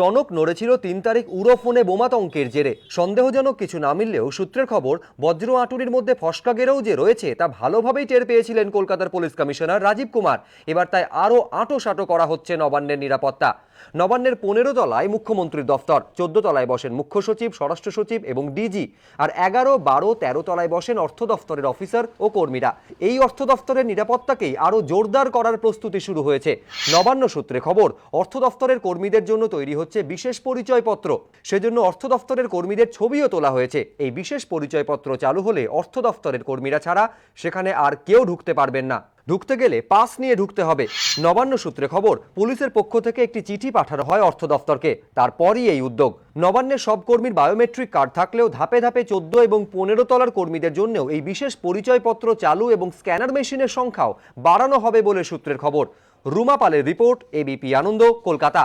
টনক নড়েছিল ৩ তারিখ উড়োফোনে বোমাতঙ্কের জেরে। সন্দেহজনক কিছু না মিললেও সূত্রের খবর, বজ্র আঁটুরির মধ্যে ফসকা গেরেও যে রয়েছে তা ভালোভাবেই টের পেয়েছিলেন কলকাতার পুলিশ কমিশনার রাজীব কুমার। এবার তাই আরও আঁটোসাঁটো করা হচ্ছে নবান্নের নিরাপত্তা। নবান্নের 15 তলায় মুখ্যমন্ত্রীর দফতর, 14 তলায় বসেন মুখ্য সচিব, স্বরাষ্ট্র সচিব এবং ডিজি, আর 11, 12, 13 তলায় বসেন অর্থ দফতরের অফিসার ও কর্মীরা। এই অর্থ দফতরের নিরাপত্তাকেই আরও জোরদার করার প্রস্তুতি শুরু হয়েছে। নবান্ন সূত্রে খবর, অর্থ দফতরের কর্মীদের জন্য তৈরি হচ্ছে বিশেষ পরিচয়পত্র। সেজন্য অর্থ দফতরের কর্মীদের ছবিও তোলা হয়েছে। এই বিশেষ পরিচয়পত্র চালু হলে অর্থ দফতরের কর্মীরা ছাড়া সেখানে আর কেউ ঢুকতে পারবেন না। ঢুকতে গেলে পাস নিয়ে ঢুকতে হবে। নবান্ন সূত্রে খবর, পুলিশের পক্ষ থেকে একটি চিঠি পাঠানো হয় অর্থ দফতরকে, তারপরই এই উদ্যোগ। নবান্নের সব কর্মীর বায়োমেট্রিক কার্ড থাকলেও ধাপে ধাপে 14 এবং 15 তলার কর্মীদের জন্যও এই বিশেষ পরিচয়পত্র চালু এবং স্ক্যানার মেশিনের সংখ্যাও বাড়ানো হবে বলে সূত্রের খবর। রুমা পালের রিপোর্ট, এবিপি আনন্দ, কলকাতা।